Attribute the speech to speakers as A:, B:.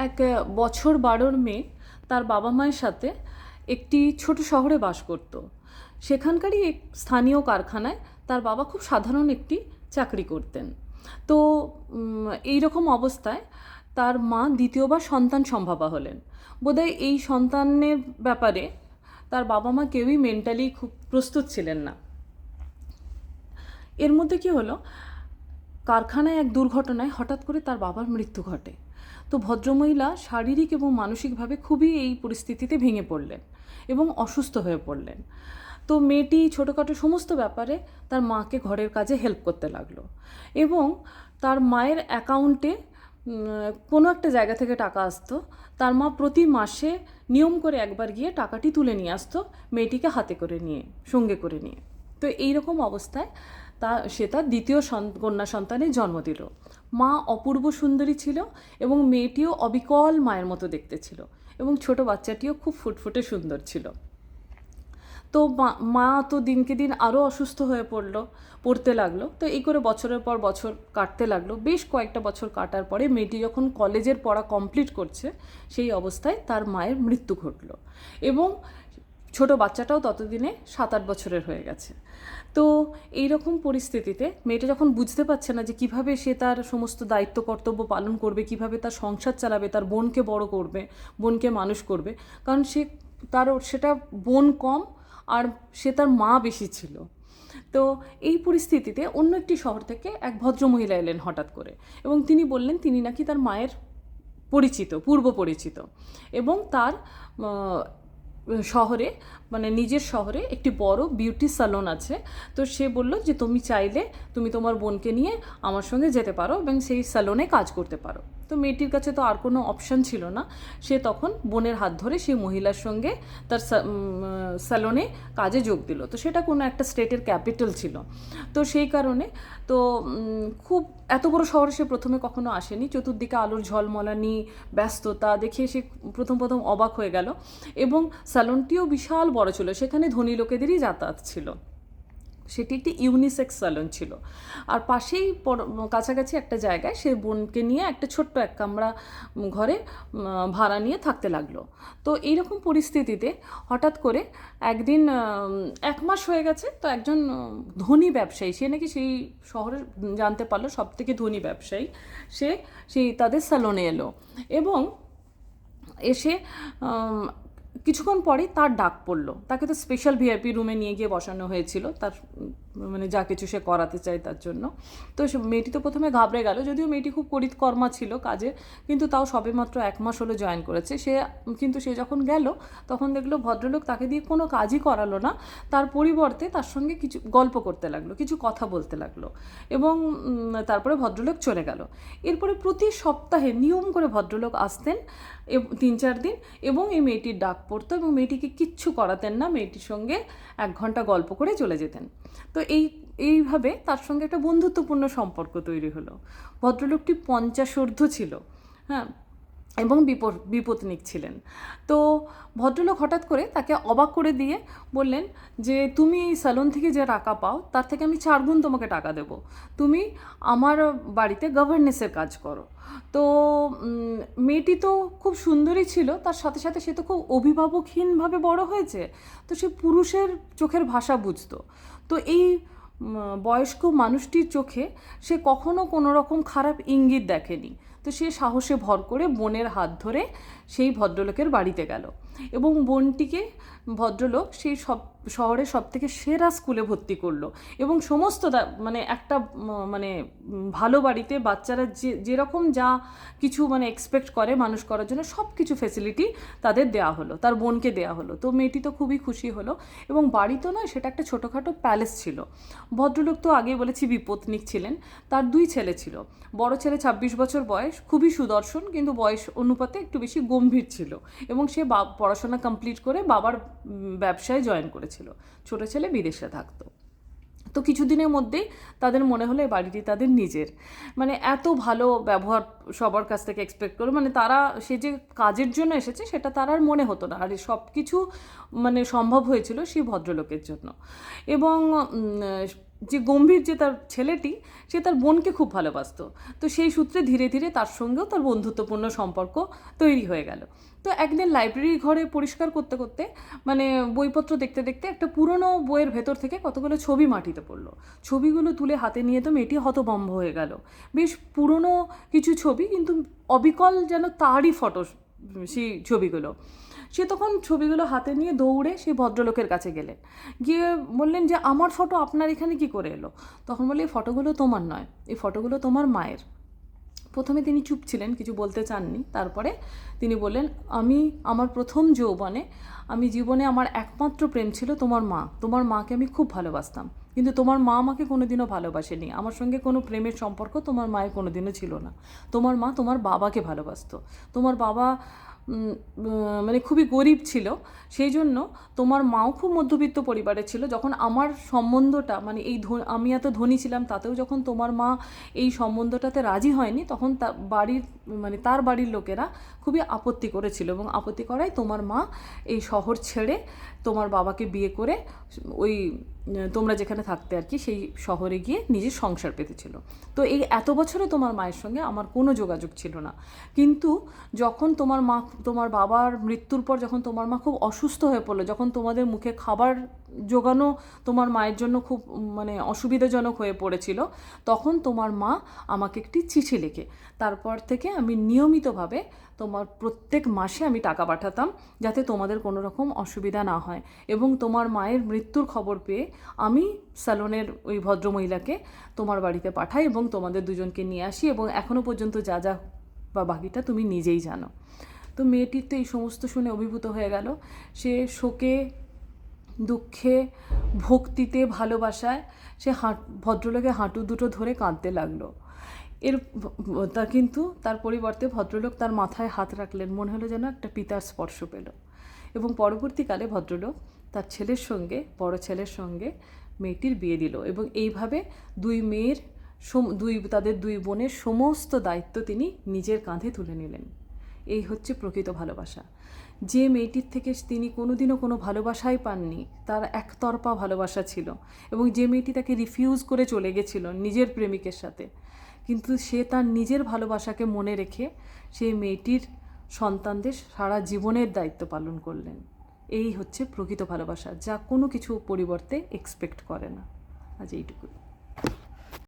A: এক বছর 12 মেয়ে তার বাবা মায়ের সাথে একটি ছোট শহরে বাস করত। সেখানকারই এক স্থানীয় কারখানায় তার বাবা খুব সাধারণ একটি চাকরি করতেন। তো এই রকম অবস্থায় তার মা দ্বিতীয়বার সন্তান সম্ভবা হলেন। বোধহয় এই সন্তানের ব্যাপারে তার বাবা মা কেউই মেন্টালি খুব প্রস্তুত ছিলেন না। এর মধ্যে কি হলো, কারখানায় এক দুর্ঘটনায় হঠাৎ করে তার বাবার মৃত্যু ঘটে। তো ভদ্রমহিলা শারীরিক এবং মানসিকভাবে খুবই এই পরিস্থিতিতে ভেঙে পড়লেন এবং অসুস্থ হয়ে পড়লেন। তো মেয়েটি ছোটোখাটো সমস্ত ব্যাপারে তার মাকে ঘরের কাজে হেল্প করতে লাগলো এবং তার মায়ের অ্যাকাউন্টে কোনো একটা জায়গা থেকে টাকা আসতো। তার মা প্রতি মাসে নিয়ম করে একবার গিয়ে টাকাটি তুলে নিয়ে আসতো, মেয়েটিকে হাতে করে নিয়ে, সঙ্গে করে নিয়ে। তো এই রকম অবস্থায় সে তার দ্বিতীয় কন্যা সন্তানের জন্ম দিল। মা অপূর্ব সুন্দরী ছিল এবং মেয়েটিও অবিকল মায়ের মতো দেখতে ছিল এবং ছোট বাচ্চাটিও খুব ফুটফুটে সুন্দর ছিল। তো মা তো দিনকে দিন আরও অসুস্থ হয়ে পড়তে লাগলো। তো এই করে বছরের পর বছর কাটতে লাগলো। বেশ কয়েকটা বছর কাটার পরে মেয়েটি যখন কলেজের পড়া কমপ্লিট করছে, সেই অবস্থায় তার মায়ের মৃত্যু ঘটলো এবং ছোট বাচ্চাটাও ততদিনে 7-8 বছরের হয়ে গেছে। তো এই রকম পরিস্থিতিতে মেয়েটা যখন বুঝতে পারছে না যে কিভাবে সে তার সমস্ত দায়িত্ব কর্তব্য পালন করবে, কিভাবে তার সংসার চালাবে, তার বোনকে বড় করবে, বোনকে মানুষ করবে, কারণ সেটা বোন কম আর সে তার মা বেশি ছিল। তো এই পরিস্থিতিতে অন্য একটি শহর থেকে এক ভদ্রমহিলা এলেন হঠাৎ করে এবং তিনি বললেন তিনি নাকি তার মায়ের পূর্ব পরিচিত এবং তার শহরে, মানে নিজের শহরে একটি বড় বিউটি স্যালন আছে। তো সে বলল যে তুমি চাইলে তুমি তোমার বোনকে নিয়ে আমার সঙ্গে যেতে পারো এবং সেই স্যালনে কাজ করতে পারো। তো মেয়েটির কাছে তো আর কোনো অপশান ছিল না। সে তখন বোনের হাত ধরে সেই মহিলার সঙ্গে তার স্যালনে কাজে যোগ দিল। তো সেটা কোনো একটা স্টেটের ক্যাপিটাল ছিল। তো সেই কারণে তো খুব এত বড় শহরে সে প্রথমে কখনো আসেনি। চতুর্দিকে আলোর ঝলমলানি, ব্যস্ততা দেখে সে প্রথম অবাক হয়ে গেল এবং স্যালনটিও বিশাল বড় ছিল, সেখানে ধনী লোকেদেরই যাতায়াত ছিল। সেটি একটি ইউনিসেক্স স্যালন ছিল। আর পাশেই কাছাকাছি একটা জায়গায় সে বোনকে নিয়ে একটা ছোট্ট এক কামরা ঘরে ভাড়া নিয়ে থাকতে লাগলো। তো এইরকম পরিস্থিতিতে হঠাৎ করে একদিন 1 মাস হয়ে গেছে, তো একজন ধনী ব্যবসায়ী, সে নাকি সেই শহরের জানতে পারলো সবথেকে ধনী ব্যবসায়ী, সে সেই তাদের স্যালনে এলো এবং এসে কিছুক্ষণ পরেই তার ডাক পড়লো। তাকে তো স্পেশাল ভিআইপি রুমে নিয়ে গিয়ে বসানো হয়েছিল তার মানে যা কিছু সে করাতে চায় তার জন্য। তো মেয়েটি তো প্রথমে ঘাবড়ে গেল, যদিও মেয়েটি খুব করিতকর্মা ছিল কাজে, কিন্তু তাও সবেমাত্র 1 মাস হলো জয়েন করেছে কিন্তু সে যখন গেল তখন দেখলো ভদ্রলোক তাকে দিয়ে কোনো কাজই করালো না, তার পরিবর্তে তার সঙ্গে কিছু গল্প করতে লাগলো, কিছু কথা বলতে লাগলো এবং তারপরে ভদ্রলোক চলে গেল। এরপরে প্রতি সপ্তাহে নিয়ম করে ভদ্রলোক আসতেন 3-4 দিন এবং এই মেয়েটির ডাক পড়তো এবং মেয়েটিকে কিচ্ছু করাতেন না, মেয়েটির সঙ্গে 1 ঘন্টা গল্প করে চলে যেতেন। তো এইভাবে তার সঙ্গে একটা বন্ধুত্বপূর্ণ সম্পর্ক তৈরি হলো। ভদ্রলোকটি 50 ঊর্ধ্ব ছিল, হ্যাঁ, এবং বিপত্নিক ছিলেন। তো ভদ্রলোক হঠাৎ করে তাকে অবাক করে দিয়ে বললেন যে তুমি এই স্যালন থেকে যে টাকা পাও তার থেকে আমি 4 গুণ তোমাকে টাকা দেব, তুমি আমার বাড়িতে গভর্নেন্সের কাজ করো। তো মেয়েটি তো খুব সুন্দরী ছিল, তার সাথে সাথে সে তো খুব অভিভাবকহীনভাবে বড় হয়েছে, তো সে পুরুষের চোখের ভাষা বুঝতো। তো এই বয়স্ক মানুষটির চোখে সে কখনো কোনো রকম খারাপ ইঙ্গিত দেখেনি। তো সে সাহসে ভর করে বোনের হাত ধরে সেই ভদ্রলোকের বাড়িতে গেল এবং বোনটিকে ভদ্রলোক সেই শহরের সবথেকে সেরা স্কুলে ভর্তি করলো এবং সমস্ত মানে একটা মানে ভালো বাড়িতে বাচ্চারা যেরকম যা কিছু মানে এক্সপেক্ট করে মানুষ করার জন্য সব কিছু ফেসিলিটি তাদের দেওয়া হলো, তার বোনকে দেওয়া হলো। তো মেয়েটি তো খুবই খুশি হলো এবং বাড়ি তো নয়, সেটা একটা ছোটোখাটো প্যালেস ছিল। ভদ্রলোক তো আগেই বলেছি বিপত্নিক ছিলেন, তার 2 ছেলে ছিল। বড় ছেলে 26 বছর বয়স, খুবই সুদর্শন, কিন্তু বয়স অনুপাতে একটু বেশি গম্ভীর ছিল এবং সে পড়াশোনা কমপ্লিট করে বাবার ব্যবসায় জয়েন করেছিল। ছোট ছেলে বিদেশে থাকতো। তো কিছুদিনের মধ্যেই তাদের মনে হলো এই বাড়িটি তাদের নিজের, মানে এত ভালো ব্যবহার সবার কাছ থেকে এক্সপেক্ট করে, মানে তারা সে যে কাজের জন্য এসেছে সেটা তার আর মনে হতো না, আর সব কিছু মানে সম্ভব হয়েছিল সেই ভদ্রলোকের জন্য। এবং যে গম্ভীর যে তার ছেলেটি, সে তার বোনকে খুব ভালোবাসতো। তো সেই সূত্রে ধীরে ধীরে তার সঙ্গেও তার বন্ধুত্বপূর্ণ সম্পর্ক তৈরি হয়ে গেল। তো একদিন লাইব্রেরির ঘরে পরিষ্কার করতে করতে, মানে বইপত্র দেখতে দেখতে, একটা পুরনো বইয়ের ভেতর থেকে কতগুলো ছবি মাটিতে পড়লো। ছবিগুলো তুলে হাতে নিয়ে তো মেয়েটি হতভম্ব হয়ে গেল। বেশ পুরনো কিছু ছবি, কিন্তু অবিকল যেন তারই ফটো সেই ছবিগুলো। সে তখন ছবিগুলো হাতে নিয়ে দৌড়ে সেই ভদ্রলোকের কাছে গেলেন, গিয়ে বললেন যে আমার ফটো আপনার এখানে কি করে এলো? তখন বললে এই ফটোগুলো তোমার নয়, এই ফটোগুলো তোমার মায়ের। প্রথমে তিনি চুপ ছিলেন, কিছু বলতে চাননি। তারপরে তিনি বললেন, আমার প্রথম যৌবনে, জীবনে আমার একমাত্র প্রেম ছিল তোমার মা। তোমার মাকে আমি খুব ভালোবাসতাম, কিন্তু তোমার মা আমাকে কোনোদিনও ভালোবাসেনি। আমার সঙ্গে কোনো প্রেমের সম্পর্ক তোমার মায়ের কোনোদিনও ছিল না। তোমার মা তোমার বাবাকে ভালোবাসতো। তোমার বাবা মানে খুবই গরিব ছিল, সেই জন্য তোমার মাও খুব মধ্যবিত্ত পরিবারে ছিল। যখন আমার সম্বন্ধটা, মানে আমি এত ধনী ছিলাম, তাতেও যখন তোমার মা এই সম্বন্ধটাতে রাজি হয়নি, তখন তার বাড়ির লোকেরা খুবই আপত্তি করেছিল, এবং আপত্তি করায় তোমার মা এই শহর ছেড়ে তোমার বাবাকে বিয়ে করে ওই তোমরা যেখানে থাকতে আর কি, সেই শহরে গিয়ে নিজের সংসার পেতেছিল। তো এই এত বছরে তোমার মায়ের সঙ্গে আমার কোনো যোগাযোগ ছিল না। কিন্তু যখন তোমার বাবার মৃত্যুর পর যখন তোমার মা খুব অসুস্থ হয়ে পড়লো, যখন তোমাদের মুখে খাবার জোগানো তোমার মায়ের জন্য খুব মানে অসুবিধাজনক হয়ে পড়েছিল, তখন তোমার মা আমাকে একটি চিঠি লিখে, তারপর থেকে আমি নিয়মিতভাবে তোমার প্রত্যেক মাসে আমি টাকা পাঠাতাম, যাতে তোমাদের কোনো রকম অসুবিধা না হয়। এবং তোমার মায়ের মৃত্যুর খবর পেয়ে আমি স্যালনের ওই ভদ্রমহিলাকে তোমার বাড়িতে পাঠাই এবং তোমাদের দুজনকে নিয়ে আসি, এবং এখনও পর্যন্ত যা যা বা বাকিটা তুমি নিজেই জানো। তো মেয়েটির তো এই সমস্ত শুনে অভিভূত হয়ে গেল। সে শোকে, দুঃখে, ভক্তিতে, ভালোবাসায় সে ভদ্রলোকের হাঁটু দুটো ধরে কাঁদতে লাগলো। কিন্তু তার পরিবর্তে ভদ্রলোক তার মাথায় হাত রাখলেন, মনে হলো যেন একটা পিতার স্পর্শ পেল। এবং পরবর্তীকালে ভদ্রলোক তার বড় ছেলের সঙ্গে মেয়েটির বিয়ে দিল, এবং এইভাবে তাদের দুই বোনের সমস্ত দায়িত্ব তিনি নিজের কাঁধে তুলে নিলেন। এই হচ্ছে প্রকৃত ভালোবাসা। যে মেয়েটির থেকে তিনি কোনোদিনও কোনো ভালোবাসাই পাননি, তার একতরফা ভালোবাসা ছিল, এবং যে মেয়েটি তাকে রিফিউজ করে চলে গেছিল নিজের প্রেমিকের সাথে, কিন্তু সে তার নিজের ভালোবাসাকে মনে রেখে সেই মেয়েটির সন্তানদের সারা জীবনের দায়িত্ব পালন করলেন। এই হচ্ছে প্রকৃত ভালোবাসা, যা কোনো কিছু পরিবর্তে এক্সপেক্ট করে না। আজ এইটুকু।